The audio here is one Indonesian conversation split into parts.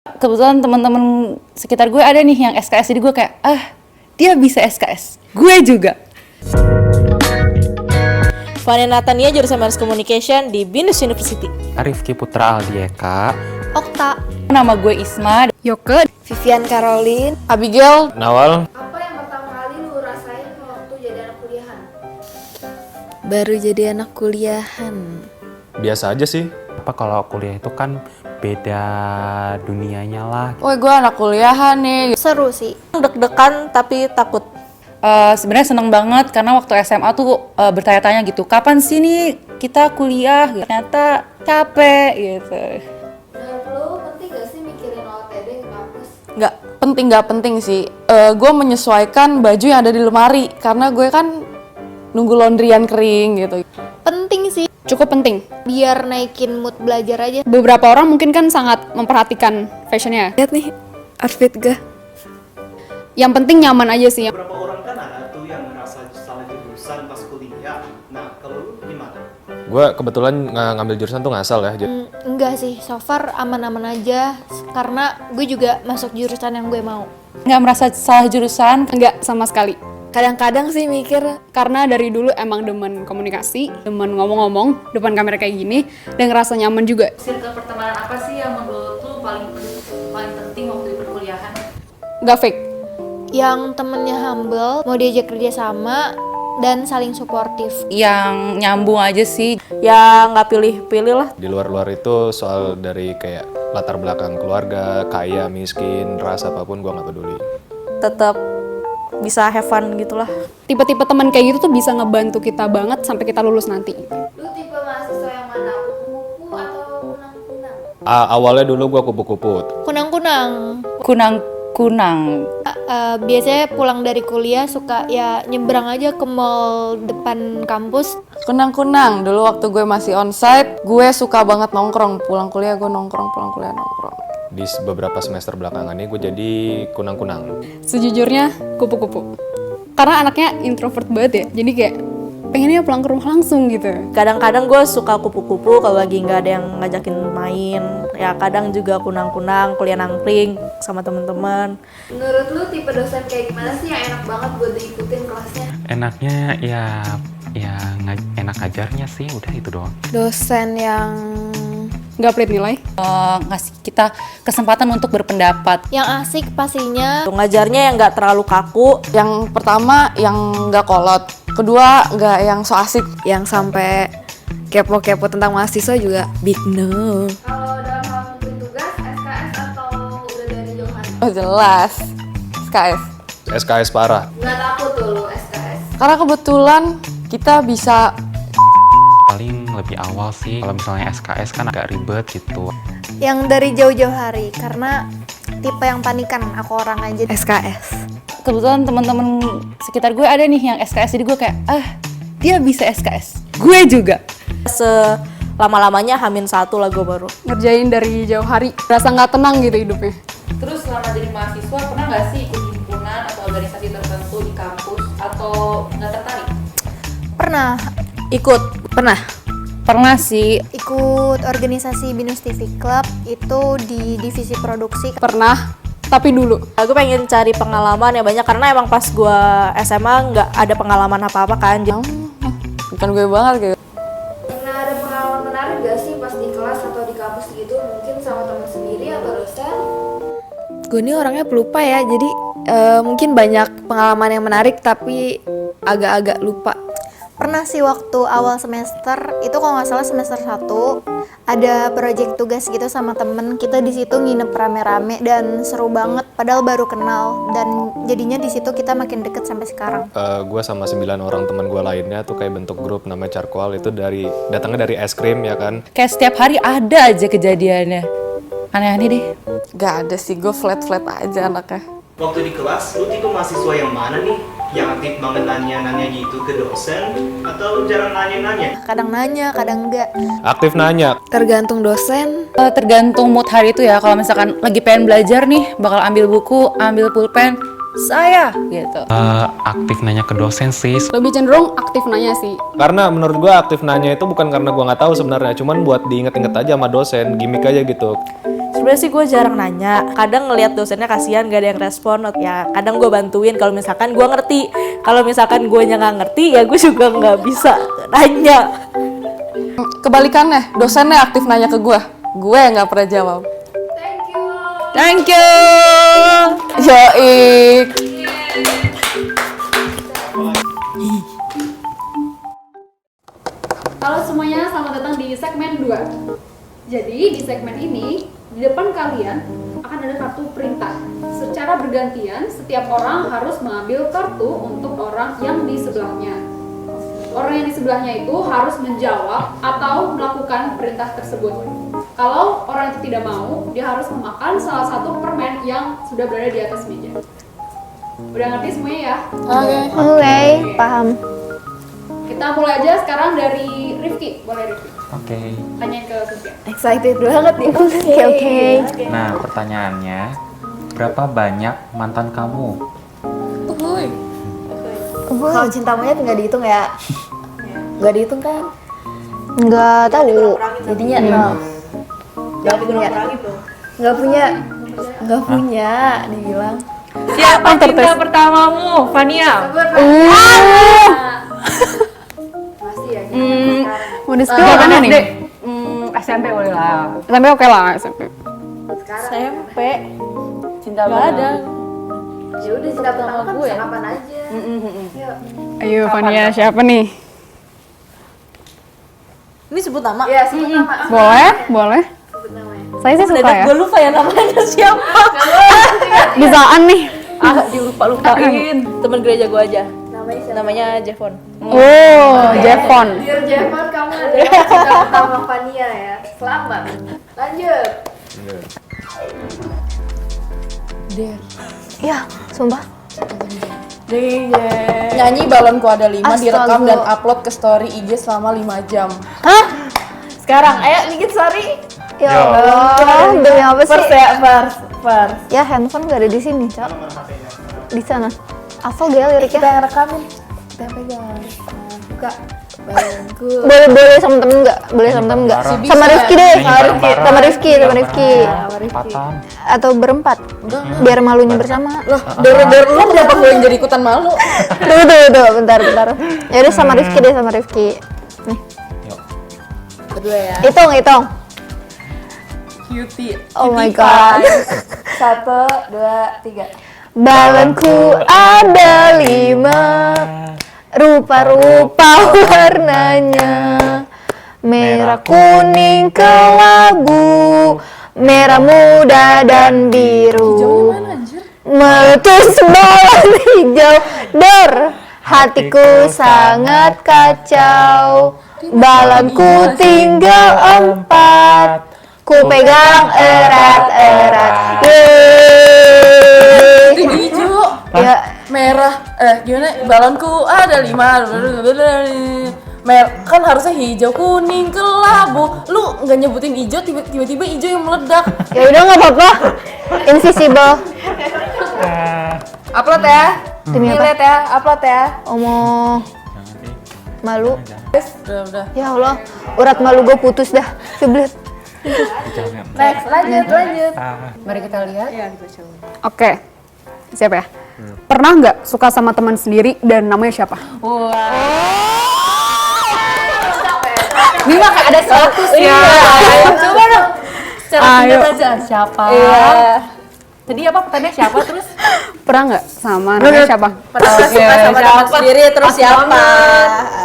Kebetulan teman-teman sekitar gue ada nih yang SKS, jadi gue kayak, dia bisa SKS, gue juga. Fania Natania, jurusan Mass Communication di BINUS University. Rifki Putra Aldieka. Okta. Nama gue Isma. Yoke. Vivian Caroline. Abigail. Nawal. Apa yang pertama kali lu rasain waktu jadi anak kuliahan? Baru jadi anak kuliahan. Biasa aja sih. Apa kalau kuliah itu kan beda dunianya lah. Woi, gue anak kuliahan nih. Seru sih. Deg-degan tapi takut. Sebenarnya seneng banget karena waktu SMA tuh bertanya-tanya gitu, kapan sih nih kita kuliah? Ternyata capek gitu. Menurut lu penting gak sih mikirin OOTD ke kampus? Nggak penting sih. Gue menyesuaikan baju yang ada di lemari karena gue kan nunggu laundryan kering gitu. Penting sih. Cukup penting. Biar naikin mood belajar aja. Beberapa orang mungkin kan sangat memperhatikan fashionnya. Lihat nih, outfit gue. Yang penting nyaman aja sih. Beberapa orang kan ada tuh yang merasa salah jurusan pas kuliah. Nah, kalau lu gimana? Gue kebetulan ngambil jurusan tuh ngasal ya. Enggak sih, so far aman-aman aja. Karena gue juga masuk jurusan yang gue mau. Nggak merasa salah jurusan? Enggak sama sekali. Kadang-kadang sih mikir, Karena dari dulu emang demen komunikasi, demen ngomong-ngomong depan kamera kayak gini, dan ngerasa nyaman juga. Circle pertemanan apa sih yang menurut lu paling penting waktu di perkuliahan? Nggak fake. yang temennya humble, mau diajak kerja sama, dan saling suportif. Yang nyambung aja sih. Ya nggak pilih-pilih lah. Di luar-luar itu soal dari kayak latar belakang keluarga, kaya, miskin, ras apapun gue nggak peduli. Tetap bisa have fun gitulah. Tipe-tipe teman kayak gitu tuh bisa ngebantu kita banget sampai kita lulus nanti. Lu tipe mahasiswa yang mana? Kupu-kupu atau kunang-kunang? Awalnya dulu gue kupu-kupu. Kunang-kunang. Kunang-kunang. Biasanya pulang dari kuliah suka ya nyebrang aja ke mall depan kampus. Kunang-kunang, dulu waktu gue masih onsite, gue suka banget nongkrong. Pulang kuliah gue nongkrong, pulang kuliah nongkrong. Di beberapa semester belakangan ini gue jadi kunang-kunang. Sejujurnya, kupu-kupu. Karena anaknya introvert banget ya, jadi kayak pengennya pulang ke rumah langsung gitu. Kadang-kadang gue suka kupu-kupu kalau lagi nggak ada yang ngajakin main. Ya kadang juga kunang-kunang, kuliah nangkring sama teman-teman. Menurut lu tipe dosen kayak gimana sih yang enak banget buat diikutin kelasnya? Enaknya ya enak ajarnya sih, udah itu doang. Dosen yang Nggak pelit nilai. Ngasih kita kesempatan untuk berpendapat. asik pastinya. Ngajarnya yang nggak terlalu kaku. Yang pertama, yang nggak kolot. Kedua, nggak yang so asik. Yang sampai kepo-kepo tentang mahasiswa juga big no. Kalau dalam hal nentuin tugas, SKS atau udah dari jauh hari? Oh jelas, SKS. SKS parah. Nggak takut tuh lu SKS? Karena kebetulan kita bisa Paling lebih awal sih, kalau misalnya SKS kan agak ribet gitu. Yang dari jauh-jauh hari, karena tipe yang panikan, aku orang aja SKS. Kebetulan teman-teman sekitar gue ada nih yang SKS, jadi gue kayak, dia bisa SKS, gue juga. Selama-lamanya H-1 lah gue baru. ngerjain dari jauh hari, rasa nggak tenang gitu hidupnya. Terus selama jadi mahasiswa, pernah nggak sih ikut himpunan atau organisasi tertentu di kampus, atau nggak tertarik? Pernah Sih. ikut organisasi BINUS TV Club, itu di divisi produksi. Pernah, tapi dulu. Gue pengen cari pengalaman yang banyak, karena emang pas gue SMA nggak ada pengalaman apa-apa kan. Bukan gue banget gitu. Pernah ada pengalaman menarik gak sih pas di kelas atau di kampus gitu? Mungkin sama teman sendiri atau dosen? Gue ini orangnya pelupa ya, jadi mungkin banyak pengalaman yang menarik tapi agak-agak lupa. Pernah sih waktu awal semester, itu kalau nggak salah semester 1, ada proyek tugas gitu sama temen. Kita di situ nginep rame-rame dan seru banget, padahal baru kenal. Dan jadinya di situ kita makin deket sampai sekarang. Gue sama 9 orang teman gue lainnya tuh kayak bentuk grup namanya Charcoal, itu datangnya dari es krim ya kan. Kayak setiap hari ada aja kejadiannya. Aneh-aneh deh. Gak ada sih, gue flat-flat aja anaknya. Waktu di kelas, lu tipe mahasiswa yang mana nih? Yang aktif banget nanya-nanya gitu ke dosen? Atau jarang nanya-nanya? Kadang nanya, kadang enggak. Aktif nanya. Tergantung dosen. Tergantung mood hari itu ya. Kalau misalkan lagi pengen belajar nih, bakal ambil buku, ambil pulpen. saya gitu. Aktif nanya ke dosen sih. Lebih cenderung aktif nanya sih. Karena menurut gue aktif nanya itu bukan karena gue nggak tahu sebenarnya, cuman buat diinget-inget aja sama dosen, gimmick aja gitu. Sebenarnya sih gue jarang nanya, kadang ngelihat dosennya kasihan gak ada yang respon, ya kadang gue bantuin kalau misalkan gue ngerti. Kalau misalkan gue nggak ngerti ya gue juga nggak bisa nanya. Kebalikannya, dosennya aktif nanya ke gue yang nggak pernah jawab. Thank you. Yoik. Halo semuanya, selamat datang di segmen 2. Jadi di segmen ini, di depan kalian akan ada kartu perintah. Secara bergantian, setiap orang harus mengambil kartu untuk orang yang di sebelahnya. Orang yang di sebelahnya itu harus menjawab atau melakukan perintah tersebut. Kalau orang itu tidak mau, dia harus memakan salah satu permen yang sudah berada di atas meja. Udah ngerti semuanya ya? Oke, paham. Kita mulai aja sekarang dari Rifki. Boleh Rifki? Oke. Tanya ke Sofia. Excited banget nih. Oke. Nah, pertanyaannya, berapa banyak mantan kamu? Kalau cinta monyet nggak dihitung ya? Nggak dihitung kan? Nggak tahu. Jadinya nol. Nggak punya. Nggak punya. Nggak punya. Dibilang. Siapa cinta pertamamu, Fania? Masih ya. Mau di skill mana nih? SMP boleh lah. SMP oke lah, SMP. SMP. Cinta Nggak ada. Ya udah cinta pertama kan bisa kapan aja. Yuk. Ayo Fania, siapa nih? Ini sebut nama? Ya sebut nama. Boleh, boleh. Sebut namanya. Saya sih suka ya. Gue lupa ya namanya siapa. Bisaan nih. Dilupa-lupain. Temen gereja gue aja. Namanya siapa? Namanya Jevon. Oh, Jevon. Dear Jevon, kamu adalah cinta pertama Fania ya. Selamat. Lanjut. Ya, sumpah. Nyanyi balonku ada 5, direkam Astaga. dan upload ke story IG selama 5 jam. Sekarang, ayo dikit sorry. Ya Allah, demi apa sih? First ya, first. Ya, handphone nggak ada di sini, Cok. Di sana. Hafal gak ya liriknya? Kita yang rekamin. Kita yang pegang. Buka. Balonku. Boleh sama temen nggak? Boleh sama temen nggak? Sama Rifki deh. Sama Rifki. Empatan. Atau berempat. Biar malunya bersama. Loh, Dor lu kenapa gue yang jadi ikutan malu? Tuh, bentar. Ya udah sama Rifki deh, sama Rifki. Nih, Berdua ya. hitung. Cutie. Oh my god. 1, 2, 3. Balonku ada 5, rupa-rupa warnanya, merah, kuning, kelabu, merah muda dan biru. Meletus balon hijau, dor, hatiku sangat kacau. Balonku tinggal 4, ku pegang erat-erat. Yeay. Hijau. Ya, Merah, gimana? Balonku ada 5. Kan harusnya hijau, kuning, kelabu. Lu nggak nyebutin hijau, tiba-tiba hijau yang meledak. ya udah nggak apa-apa. Invisible. Upload ya. Demi apa? Lihat ya, upload ya. Omong malu. Udah. Ya Allah, urat malu gue putus dah. Cublit. Next, lanjut. Mari kita lihat. Oke. Siap ya? Pernah nggak suka sama teman sendiri dan namanya siapa? Ini mah kayak ada 100 ya. Coba dong. Secara singkat aja. Siapa? Tadi apa pertanyaannya siapa terus? Pernah nggak sama namanya siapa? Pernah suka sama teman sendiri terus siapa?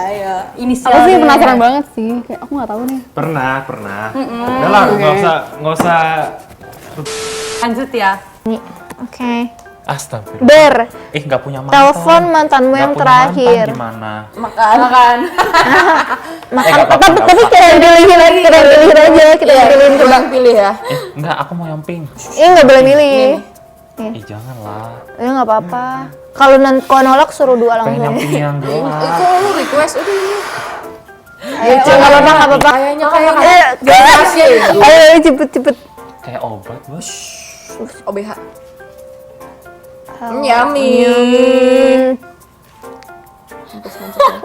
Ayo. Inisial. Aku sih penasaran banget sih. Kayak aku nggak tahu nih. Pernah. Udah lah, nggak usah. Lanjut ya. Oke. Astagfirullah. Ber, Nggak punya mantan. telepon mantanmu Nggak yang punya terakhir. mantan gimana? Makan. Tapi kita yang pilihin aja, kita yang pilihin coba. Pilih ya. Enggak, aku mau yang pink. Nggak boleh milih. Janganlah. Ya nggak apa-apa. Kalau nolak suruh 2 Pengen yang langsung. pink yang gelap. Itu lu request udah ini. Nggak apa-apa. Kayaknya kayak Ayo cepet. Kayak obat, bos. OBH. Yummy.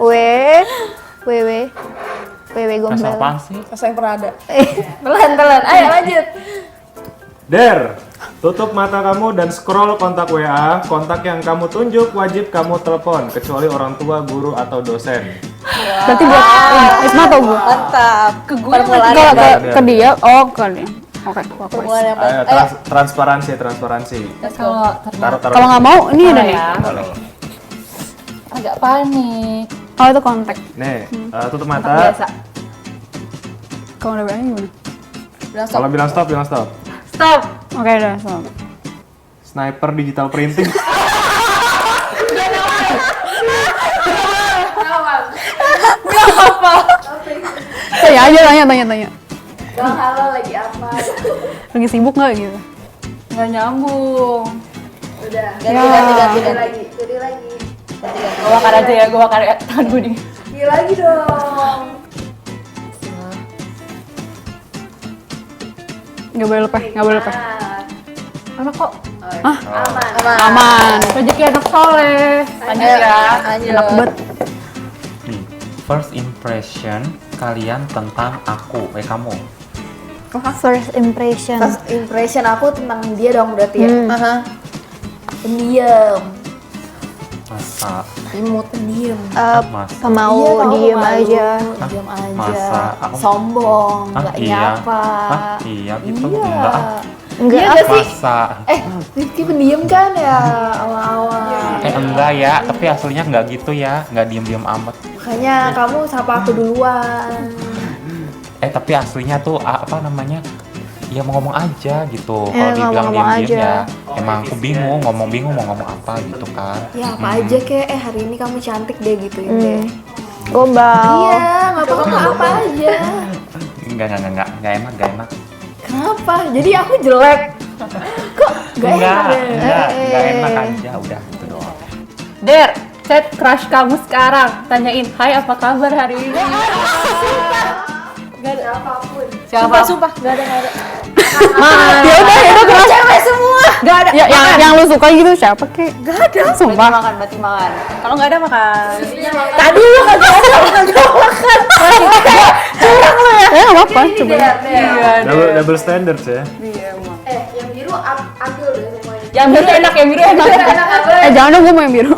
Wewe Rasa gombel. apaan sih? Rasa yang pernah ada. Pelan-pelan. Ayo lanjut. Der, tutup mata kamu dan scroll kontak WA. Kontak yang kamu tunjuk wajib kamu telepon, kecuali orang tua, guru, atau dosen. Berarti buat Isma atau gue? Mantap. Ke gue Kalau ke dia, oh ke dia. Oke, Perempuan yang Ayo, transparansi. Kalau kalau nggak mau ini ada nih. Boleh. agak panik. Oh itu kontak. Nih, tutup Kontak mata. biasa. Kalau udah berani gimana? Kalau bilang stop, bilang stop. Stop. Oke udah stop. Sniper digital printing. Tanya aja, tanya. Bang, halo, lagi apa? Lagi sibuk nggak gitu? Nggak nyambung. Udah. ganti lagi. Gue bakar aja ya, gue bakar ya. Tangan gue nih. Gini lagi dong. Nggak boleh lepas, nggak boleh lepas. Mana kok? Aman. Rezeki anak soleh. Lanjut ya. Enak banget. Nih, first impression kalian tentang aku, kamu. First impression. First impression aku tentang dia dong berarti ya. Pendiam. Masa? Imut. Pendiam. Masa? Pemau Iya, tau, diem pemalu. aja. Diam aja. Masa? Aku- Sombong, Hah, nggak iya? nyapa. Hah, iya gitu? Iya. Enggak ah. Enggak Iya sih. Masa? Rifki pendiam kan ya awal-awal. Enggak ya, tapi aslinya enggak gitu ya, enggak diem-diem amat. Makanya kamu sapa aku duluan. Tapi aslinya tuh apa namanya? Ya mau ngomong aja gitu. Ya, Kalau dibilang ngomong-ngomong diem-diem aja. ya, emang aku bingung, ngomong mau ngomong apa gitu kan. Ya apa aja kek, hari ini kamu cantik deh gituin deh. Gombal. Iya, nggak apa-apa apa aja. Enggak enak. Kenapa? Jadi aku jelek. Kok nggak enak ya? Enggak enak aja, udah gitu doang. Der, chat crush kamu sekarang. Tanyain, hai apa kabar hari ini? Gak ada apapun. Siapa? Sumpah, nggak ada. Ya udah terus. Cewek semua. Gak ada. Ya, yang lu suka gitu siapa kek? Gak ada. Sumpah. Berarti makan. Kalau nggak ada makan. Tadi lu kagak ada makan. Ya nggak apa-apa, coba. Double standard ya. Yang biru ambil deh semuanya. Yang biru enak, yang biru enak. Jangan dong, gue mau yang biru.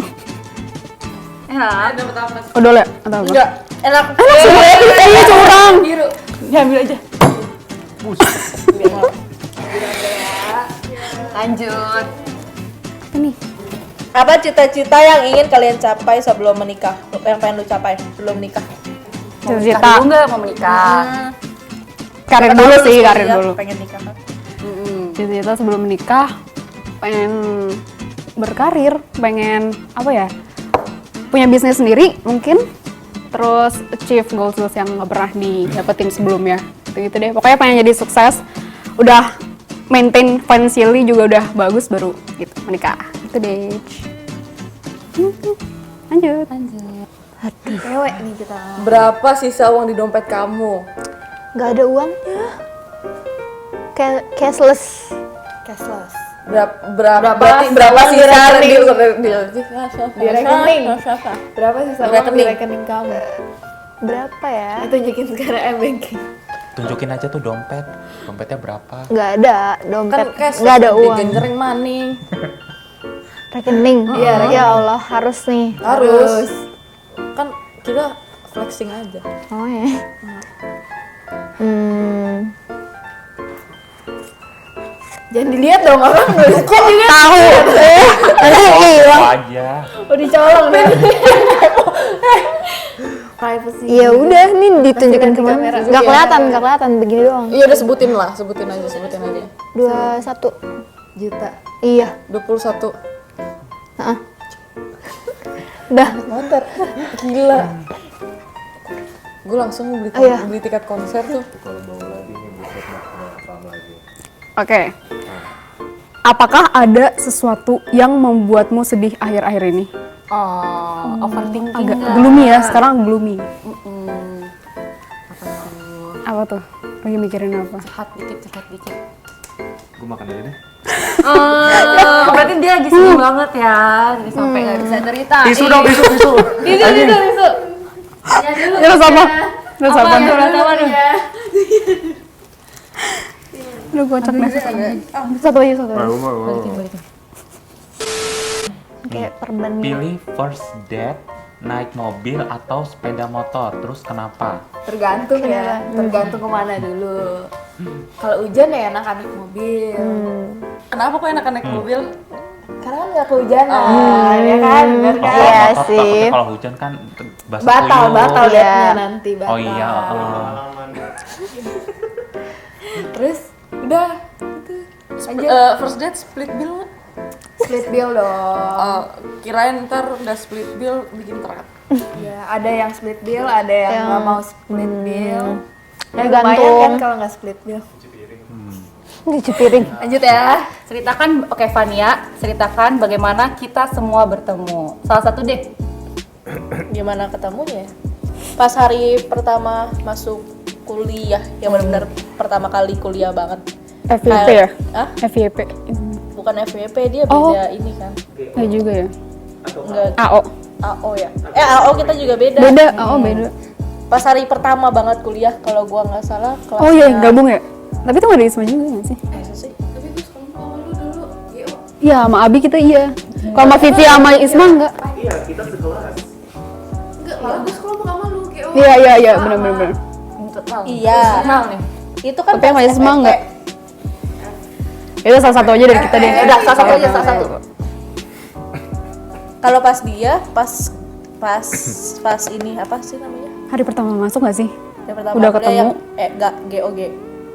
Enak. Odol ya? Atau apa? Enggak. Enak. Enak semua. Iya curang. Biru. Ya ambil aja. Lanjut. Apa cita-cita yang ingin kalian capai sebelum menikah? Yang pengen lu capai sebelum nikah? Cita-cita. Tahu nggak mau menikah? Karir dulu sih, karir Iya, dulu. Pengen nikah kan? Cita-cita sebelum menikah pengen berkarir, pengen apa ya? Punya bisnis sendiri mungkin. Terus achieve goals yang nggak pernah didapetin sebelumnya. Gitu deh. Pokoknya pengen jadi sukses. Udah maintain financially juga udah bagus baru gitu menikah. Gitu deh. Lanjut. Cewek nih kita. Berapa sisa uang di dompet kamu? Gak ada uangnya. Cashless. Cashless. Berapa sisa di rekening. Berapa sih sama di Rekening. rekening kamu? Berapa ya? Tunjukin sekarang banking. Tunjukin aja tuh dompet. Dompetnya berapa? Gak ada dompet. Kan cash Gak ada uang. digenjering money. Rekening. Ya Allah, harus nih. Harus. Kan kita flexing aja. Oh ya. Jangan dilihat dong orang kan juga Tahu. Nanti hilang. Apa aja. udah dicolong deh. Privacy. Ya udah, nih ditunjukin Kasih kemana? kamera. Gak kelihatan, begini doang. Iya udah sebutin aja. 21. Juta. Iya. 21. Udah. Motor. Gila. Gue langsung beli tiket konser tuh. Oke. Apakah ada sesuatu yang membuatmu sedih akhir-akhir ini? Overthinking. Agak gloomy ya, sekarang gloomy. Apa tuh? Lagi mikirin apa? Curhat dikit. Gue makan aja deh. Berarti dia lagi sedih banget ya, jadi sampai nggak bisa cerita. Tisu dong, tisu. Tisu. Ya dulu. Terus apa? Terus apa? Apa nih? Aduh, kocak deh. Satu aja. Kayak perbandingan. Pilih first date naik mobil atau sepeda motor, terus kenapa? Tergantung ya, tergantung kemana dulu. Kalau hujan ya enak naik mobil. Kenapa kok enak naik mobil? Karena kan nggak kehujanan, ya kan? Bener kan? Iya Motor sih. takutnya kalau hujan kan basah Batal kuyup. liatnya nanti batal. Oh iya. Terus udah First date split bill nggak? split bill dong. Kirain ntar udah split bill bikin terat. Ya, ada yang split bill, ada yang nggak mau split bill. Tergantung. Lumayan kan kalau nggak split bill. Cuci piring. Lanjut ya. Ceritakan, oke Fania, ceritakan bagaimana kita semua bertemu. Salah satu deh. Gimana ketemunya? Pas hari pertama masuk kuliah, yang benar-benar pertama kali kuliah banget. FYP ya? Hah? FYP. Bukan FYP, dia beda ini kan. Ya juga ya. Enggak AO. AO ya. AO kita juga beda. Beda, AO beda. Pas hari pertama banget kuliah, kalau gua nggak salah kelasnya. Oh iya, gabung ya? Tapi itu nggak ada Isma juga nggak sih? Masa sih? Iya, sama Abi kita iya. Kalau sama Vivi sama Isma enggak. Iya, kita sekelas. Iya, benar. Iya. nih. Itu kan Tapi sama pas Isma FYP. enggak. Itu salah satu aja dari kita deh. Udah, salah satu aja, salah satu. Kalau pas dia, pas ini apa sih namanya? Hari pertama masuk nggak sih? Yang pertama Udah kuliah ketemu. yang enggak GOG.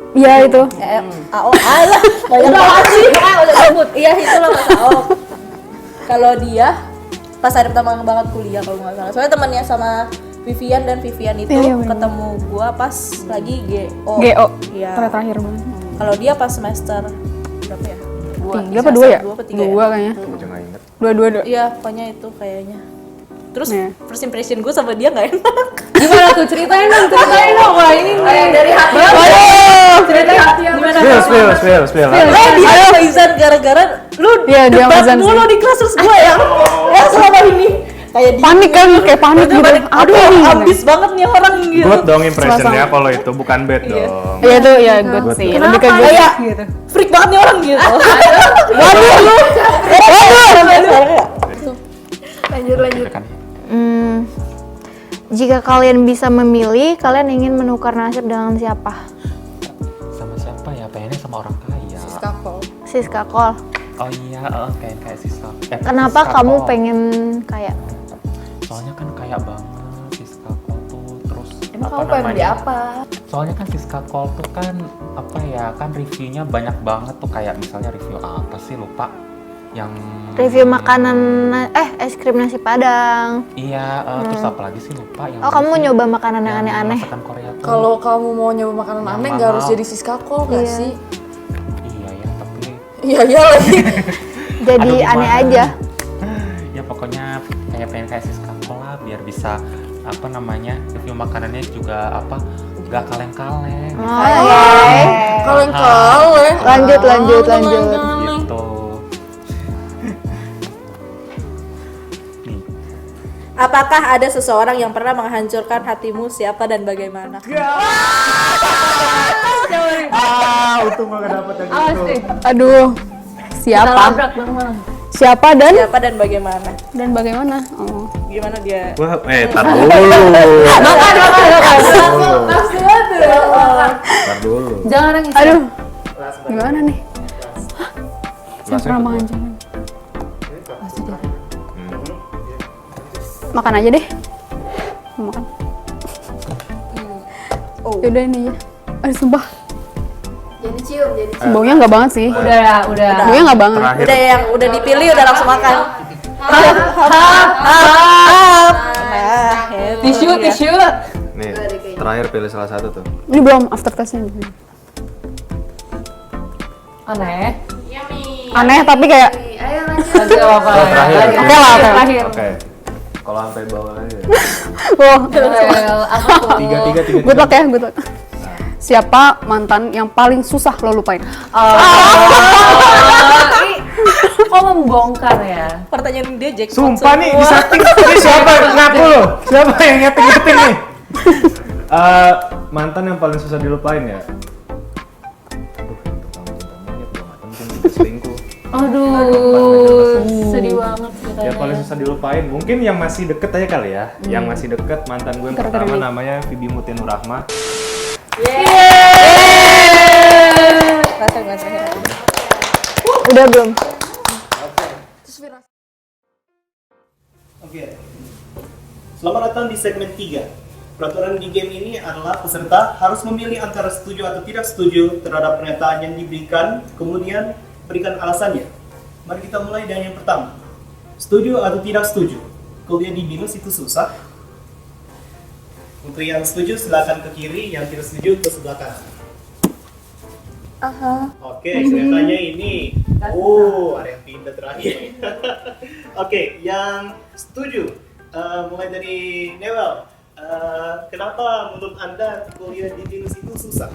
Iya itu. AO alah banyak banget sih. Udah sebut. Iya itulah Mas AO. Kalau dia pas hari pertama banget kuliah kalau nggak salah. Soalnya temannya sama Vivian dan Vivian itu Iya, bener. ketemu gua pas lagi GO. GO. Iya. Terakhir banget. Kalau dia pas semester berapa ya? 3 apa 2 ya? Dua apa tiga ya? 2 kayaknya. Jangan inget. 2. Iya, pokoknya itu kayaknya. Terus Iya. first impression gue sama dia nggak enak. Gimana tuh? Ceritain dong. Wah, ini dari hati. Ceritain gimana? Spill. Dia resign gara-gara lu Iya, dia debat resign mulu sih. di kelas terus gue yang selama ini kayak dia Panik kan, kayak panik gitu. aduh ini? abis banget nih orang gitu. Good dong impressionnya kalau itu bukan bad dong. Iya itu ya good sih. Lebih ke good. Kayak freak banget nih orang gitu. Waduh lu. Lanjut. Kan? Jika kalian bisa memilih, kalian ingin menukar nasib dengan siapa? Sama siapa ya? Pengennya sama orang kaya. Siska Kol. Oh iya, kayak Siska. Kenapa Siska kamu Kol. pengen kayak? Soalnya kan kaya banget Siska Kol tuh, terus Emang kamu pengen beli apa? Soalnya kan Siska Kol tuh kan apa ya, kan reviewnya banyak banget tuh, kayak misalnya review apa sih lupa yang Review makanan, es krim nasi padang. Iya, terus apa lagi sih lupa yang Oh, kamu sih? nyoba makanan yang Yang aneh-aneh? masakan Korea tuh. Kalau kamu mau nyoba makanan Yang aneh nggak harus mahal. jadi Siska Kol nggak Iya. sih? Iya ya, tapi Iya lagi. Jadi aduh, aneh gimana? aja. Ya pokoknya pengen kayak Siska Kol lah, biar bisa apa namanya, review makanannya juga apa gak kaleng-kaleng. Oke. Kaleng-kaleng. Lanjut. Gitu. Nih, Apakah ada seseorang yang pernah menghancurkan hatimu, siapa dan bagaimana? Untung gak dapet yang gitu. Aduh. Siapa? Siapa dan Bagaimana? dan bagaimana? Oh. Gimana dia? Wah, tar dulu. Tar dulu. Jangan nangis. Aduh. Gimana nih? Hah? Saya pernah menghancurkan. Makan aja deh. Makan. Yaudah ini aja. Aduh sumpah. Jadi cium. Baunya nggak banget sih. Udah. Baunya nggak banget. Terakhir. Udah yang udah dipilih udah langsung makan. Tisu. Nih, terakhir pilih salah satu tuh. Ini belum after testnya. Aneh. Aneh tapi kayak Nanti apa? Oh, terakhir. Oke lah, oke. Terakhir. Oke. Kalau sampai bawah aja. wah, Apa tuh? Tiga. good luck ya, good luck. Siapa mantan yang paling susah lo lupain? Kok membongkar ya. Pertanyaan dia jackpot Sumpah nih di setting ini siapa ngaku lo? Siapa yang ngetik nih? Mantan yang paling susah dilupain ya? Selingkuh. Aduh, sedih banget ceritanya. Yang paling susah dilupain mungkin yang masih deket aja kali ya. Yang masih deket mantan gue yang pertama namanya Vibi Mutianur Rahma. Udah belum? Oke. Selamat datang di segmen 3. Peraturan di game ini adalah peserta harus memilih antara setuju atau tidak setuju terhadap pernyataan yang diberikan, kemudian berikan alasannya. Mari kita mulai dengan yang pertama. Setuju atau tidak setuju? Kuliah di BINUS itu susah. Untuk yang setuju silakan ke kiri, yang tidak setuju ke sebelah kanan. Oke, kelihatannya ini. Oh, ada yang pindah terakhir. Oke, yang setuju. Mulai dari Newell. Kenapa menurut Anda kuliah di BINUS itu susah?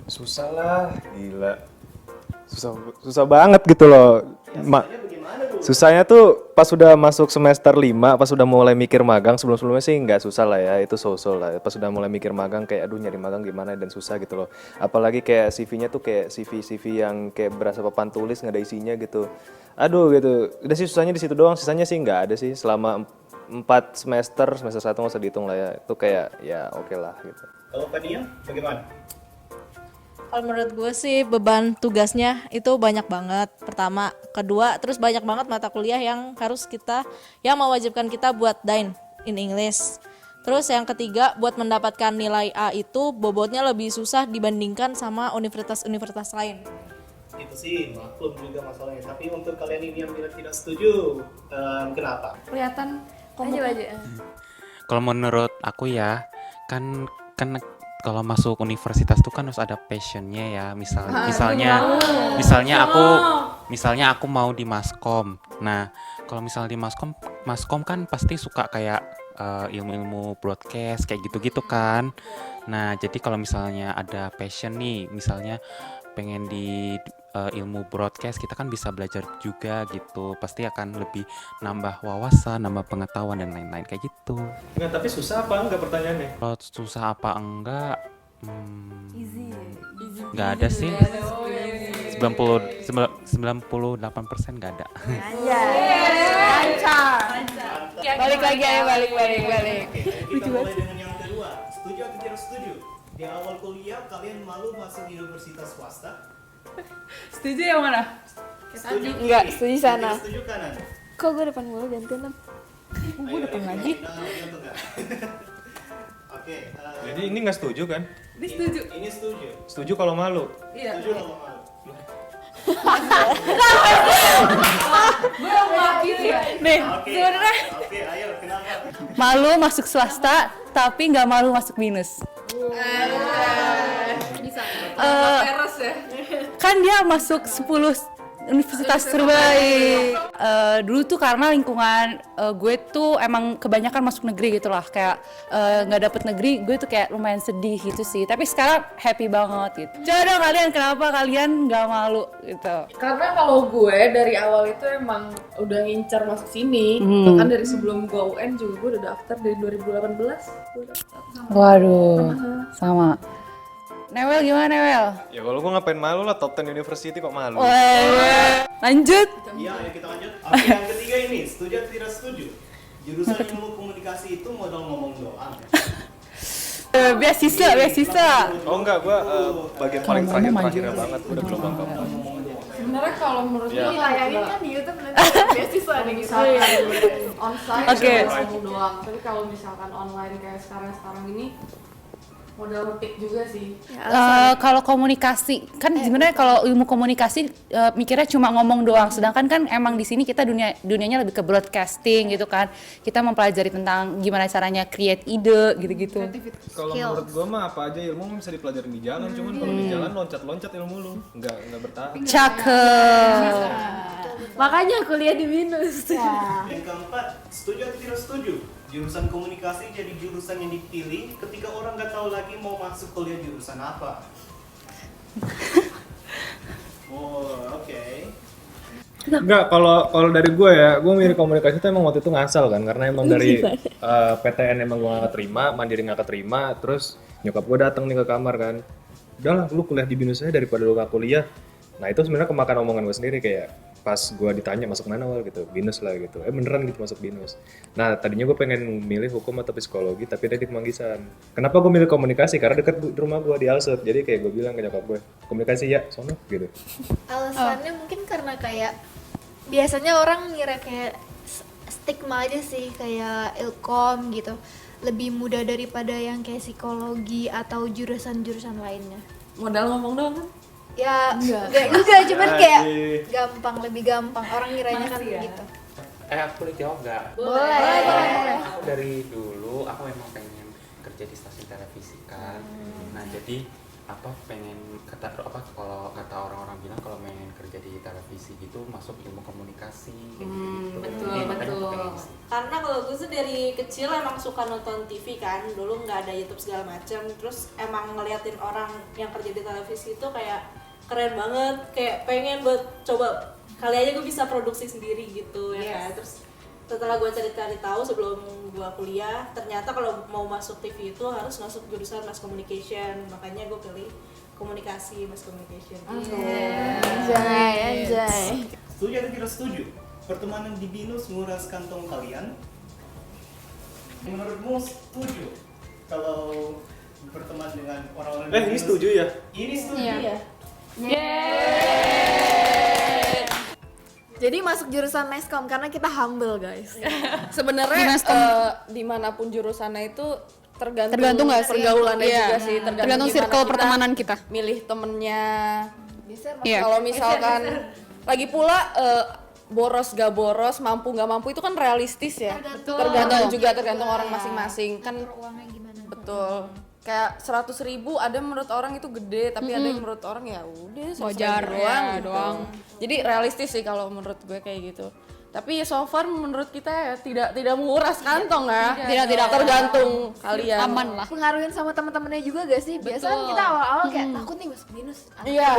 Susah lah, gila. Susah banget gitu loh. Susahnya tuh pas udah masuk semester 5, pas udah mulai mikir magang, sebelum-sebelumnya sih nggak susah lah ya, itu so-so lah. Pas udah mulai mikir magang kayak aduh nyari magang gimana dan susah gitu loh. Apalagi kayak CV-nya tuh kayak CV yang kayak berasa papan tulis nggak ada isinya gitu. Aduh gitu. Udah sih susahnya di situ doang, sisanya sih nggak ada sih. Selama 4 semester 1 nggak usah dihitung lah ya. Itu kayak ya oke lah gitu. Kalau Fania, bagaimana? Kalau menurut gue sih beban tugasnya itu banyak banget. Pertama, kedua, terus banyak banget mata kuliah yang harus kita, yang mewajibkan kita buat dine in English. Terus yang ketiga, buat mendapatkan nilai A itu bobotnya lebih susah dibandingkan sama universitas-universitas lain. Itu sih maklum juga masalahnya. Tapi untuk kalian ini yang tidak setuju, kenapa? Kelihatan aja. Kalau menurut aku ya, kan kalau masuk universitas tuh kan harus ada passionnya ya. Misalnya aku mau di Maskom. Nah, kalau misalnya di Maskom kan pasti suka kayak ilmu-ilmu broadcast kayak gitu-gitu kan. Nah, jadi kalau misalnya ada passion nih, misalnya pengen di ilmu broadcast, kita kan bisa belajar juga gitu. Pasti akan lebih nambah wawasan, nambah pengetahuan dan lain-lain kayak gitu. Nggak, tapi susah apa enggak pertanyaannya? Kalau susah apa enggak? Nggak ada sih. 98% nggak ada. Balik lagi ayo, balik. Kita mulai dengan yang kedua. Setuju atau tidak setuju? Di awal kuliah kalian malu masuk universitas swasta? Setuju yang mana? Setuju kiri. Enggak, setuju sana. Tidak setuju kanan. Kok gue depan mulu gantian? Gue depan lagi. Oke. Jadi ini nggak setuju kan? Ini setuju. Ini setuju. Setuju kalau malu. Iya. Setuju kalau malu. Gue yang mewakili ya. Nih, Oke. sebenarnya Oke, ayo kenapa? malu masuk swasta, tapi nggak malu masuk BINUS. Bisa. Peres ya. Kan dia masuk 10 universitas terbaik. Dulu tuh karena lingkungan gue tuh emang kebanyakan masuk negeri gitu lah, kayak nggak dapet negeri, gue tuh kayak lumayan sedih gitu sih. Tapi sekarang happy banget gitu. Coba dong kalian, kenapa kalian nggak malu gitu? Karena kalau gue dari awal itu emang udah ngincar masuk sini. Bahkan dari sebelum gue UN juga gue udah daftar dari 2018. Gue daftar sama. Waduh, sama. Newell gimana Newell? Ya kalau gue ngapain malu lah, top 10 university kok malu. Lanjut. Iya, ayo kita lanjut. Oke, yang ketiga ini, setuju atau tidak setuju? Jurusan ilmu komunikasi itu modal ngomong doang. Beasiswa. Oh enggak, gue bagian paling terakhirnya banget, udah gelombang keempat. Sebenarnya kalau menurut gue Bayangin kan di YouTube nanti beasiswa nih gitu. onsite Oke. ngomong doang. Tapi kalau misalkan online kayak sekarang ini modal ngetik juga sih. Kalau komunikasi kan sebenarnya kalau ilmu komunikasi mikirnya cuma ngomong doang, sedangkan kan emang di sini kita dunianya lebih ke broadcasting gitu kan. Kita mempelajari tentang gimana caranya create ide gitu-gitu. Kalau menurut gue mah apa aja ilmu bisa dipelajarin di jalan, cuman kalau di jalan loncat-loncat ilmu lu nggak bertahan. Cakep. Makanya kuliah di BINUS. Yang keempat, setuju atau tidak setuju? Jurusan komunikasi jadi jurusan yang dipilih ketika orang nggak tahu lagi mau masuk kuliah jurusan apa. Oh, oke. Enggak, kalau dari gue ya, gue milih komunikasi itu emang waktu itu ngasal kan, karena emang dari PTN emang gue gak keterima, mandiri gak keterima, terus nyokap gue datang nih ke kamar kan, udahlah lu kuliah di BINUS aja daripada lu gak kuliah. Nah itu sebenarnya kemakan omongan gue sendiri, kayak pas gue ditanya masuk mana awal gitu, BINUS lah gitu, beneran gitu masuk BINUS. Nah tadinya gue pengen milih hukum atau psikologi, tapi ada di Kemanggisan. Kenapa gue milih komunikasi? Karena dekat rumah gue di Alsut, jadi kayak gue bilang ke nyokap gue, komunikasi ya, sono gitu. Alasannya mungkin karena kayak biasanya orang ngira kayak stigma aja sih, kayak ilkom gitu lebih mudah daripada yang kayak psikologi atau jurusan-jurusan lainnya. Modal ngomong doang kan? Ya enggak juga, cuman kayak lebih gampang orang ngiranya kan gitu. Aku boleh jawab nggak? Boleh. Aku dari dulu aku memang pengen kerja di stasiun televisi kan. Nah jadi pengen kalau kata orang-orang bilang kalau pengen kerja di televisi gitu masuk ilmu komunikasi kayak gitu. Betul. Karena kalau gue tuh dari kecil emang suka nonton TV kan, dulu nggak ada YouTube segala macam, terus emang ngeliatin orang yang kerja di televisi itu kayak keren banget, kayak pengen buat coba kali aja gue bisa produksi sendiri gitu ya kan. Terus setelah gue cari-cari tahu sebelum gue kuliah, ternyata kalau mau masuk TV itu harus masuk jurusan mass communication, makanya gue pilih komunikasi, mass communication. Anjay. Setuju atau tidak setuju? Pertemanan di BINUS menguras kantong kalian? Menurutmu setuju kalau berteman dengan orang-orang di Ini BINUS? setuju ya? Ini setuju. Iya. Jadi masuk jurusan Meskom karena kita humble guys. Sebenarnya dimanapun jurusannya itu Tergantung nggak sih? pergaulannya Iya. juga sih, Tergantung gimana circle kita pertemanan kita. milih temennya. Iya. Kalau misalkan lagi pula boros gak boros, mampu gak mampu itu kan realistis ya. Tergantung orang masing-masing kan. Uangnya gimana? Betul. Kayak 100.000 ada menurut orang itu gede, tapi ada yang menurut orang ya udah 100.000 Wajar, doang ya, gitu. doang. Jadi realistis sih kalau menurut gue kayak gitu. Tapi so far menurut kita ya tidak menguras kantong ya. Tidak. Tergantung kalian. Aman lah. Pengaruhin sama teman-temannya juga gak sih? Biasanya kan kita awal-awal kayak takut nih masuk BINUS. Iya.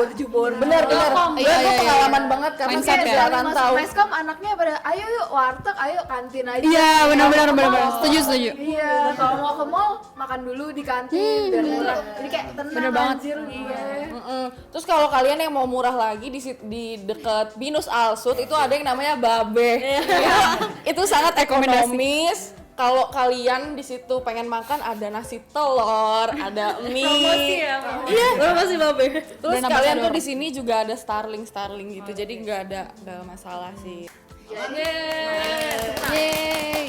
Bener. Iya, Gue pengalaman banget karena Mindset saya ya. kelihatan Masuk tahu. Meskom anaknya pada ayo yuk warteg, ayo kantin aja. Iya, benar. Mau- Setuju. Iya, kalau mau ke mall makan dulu di kantin biar murah. Jadi kayak tenang Bener banget. anjir. Iya. Terus kalau kalian yang mau murah lagi di dekat BINUS Alsut itu ada yang namanya Babe. Itu sangat ekonomis. Kalau kalian di situ pengen makan ada nasi telur, ada mie. Promosi ya. Iya, promosi Babe. Terus Dan kalian ambassador. tuh di sini juga ada Starling gitu. Jadi nggak ada masalah sih. Yeay.